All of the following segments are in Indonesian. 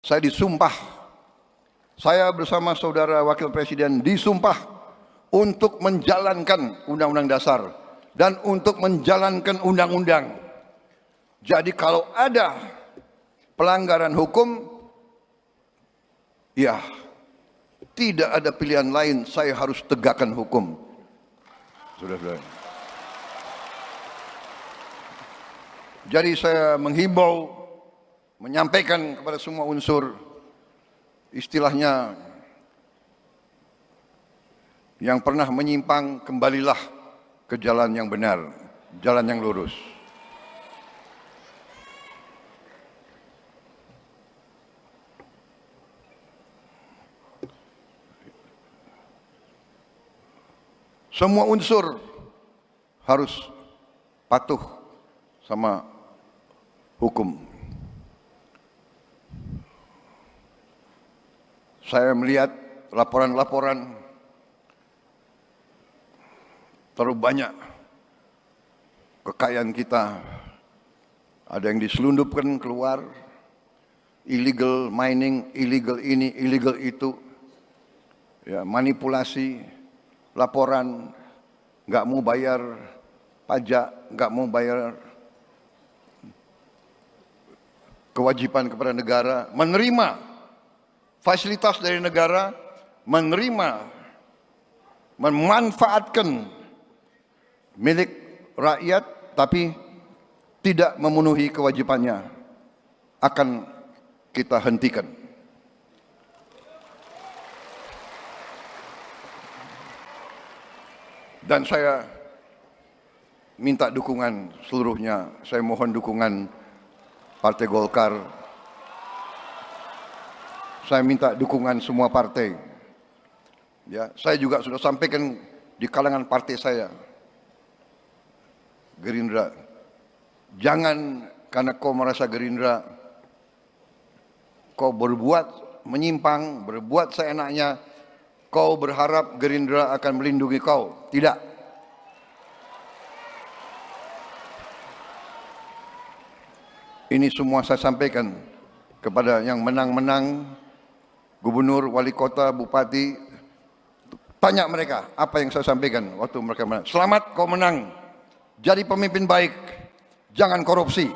Saya disumpah, saya bersama saudara Wakil Presiden disumpah untuk menjalankan Undang-Undang Dasar dan untuk menjalankan undang-undang. Jadi kalau ada pelanggaran hukum, ya tidak ada pilihan lain, saya harus tegakkan hukum. Saudara-saudara. Jadi saya menghimbau, menyampaikan kepada semua unsur, istilahnya yang pernah menyimpang, kembalilah ke jalan yang benar, jalan yang lurus. Semua unsur harus patuh sama hukum. Saya melihat laporan-laporan terlalu banyak kekayaan kita, ada yang diselundupkan keluar, illegal mining, illegal ini, illegal itu, ya, manipulasi, laporan, nggak mau bayar pajak, nggak mau bayar kewajiban kepada negara, menerima fasilitas dari negara, menerima, memanfaatkan milik rakyat, tapi tidak memenuhi kewajibannya, akan kita hentikan. Dan saya minta dukungan seluruhnya, saya mohon dukungan Partai Golkar, saya minta dukungan semua partai. Ya, saya juga sudah sampaikan di kalangan partai saya, Gerindra, jangan karena kau merasa Gerindra, kau berbuat menyimpang, berbuat seenaknya, kau berharap Gerindra akan melindungi kau. Tidak. Ini semua saya sampaikan kepada yang menang-menang, gubernur, wali kota, bupati. Tanya mereka apa yang saya sampaikan waktu mereka menang. Selamat kau menang, jadi pemimpin baik, jangan korupsi.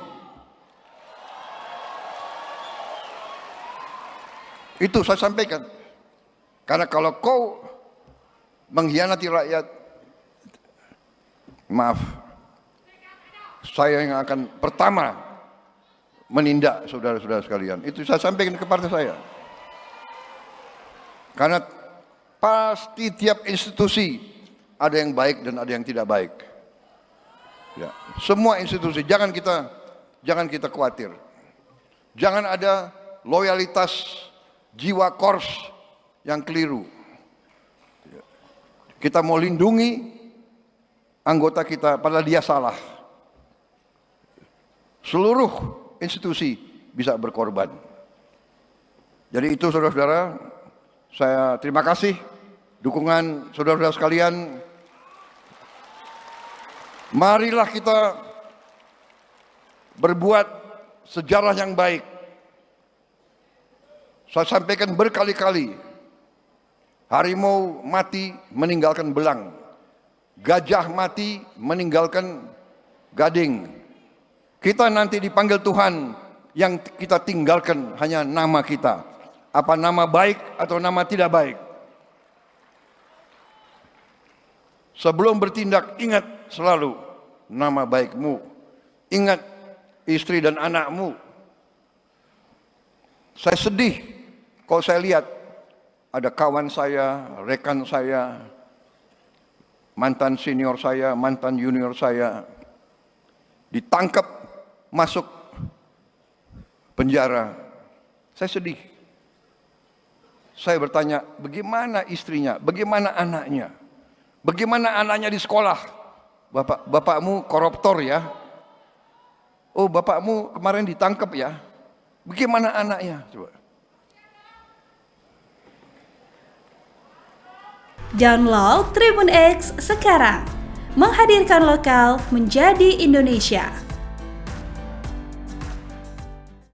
Itu saya sampaikan. Karena kalau kau mengkhianati rakyat, maaf, saya yang akan pertama menindak saudara-saudara sekalian. Itu saya sampaikan ke partai saya. Karena pasti tiap institusi ada yang baik dan ada yang tidak baik. Ya, semua institusi, jangan kita khawatir. Jangan ada loyalitas jiwa kors yang keliru. Kita mau lindungi anggota kita, padahal dia salah. Seluruh institusi bisa berkorban. Jadi itu saudara-saudara, saya terima kasih dukungan saudara-saudara sekalian. Marilah kita berbuat sejarah yang baik. Saya sampaikan berkali-kali, harimau mati meninggalkan belang, gajah mati meninggalkan gading. Kita nanti dipanggil Tuhan, yang kita tinggalkan hanya nama kita. Apa nama baik atau nama tidak baik. Sebelum bertindak, ingat selalu nama baikmu. Ingat istri dan anakmu. Saya sedih kalau saya lihat ada kawan saya, rekan saya, mantan senior saya, mantan junior saya ditangkap, masuk penjara. Saya sedih. Saya bertanya, bagaimana istrinya, bagaimana anaknya, bagaimana anaknya di sekolah? Bapakmu koruptor ya? Oh, bapakmu kemarin ditangkap ya? Bagaimana anaknya? Coba. Download Tribun X sekarang, menghadirkan lokal menjadi Indonesia.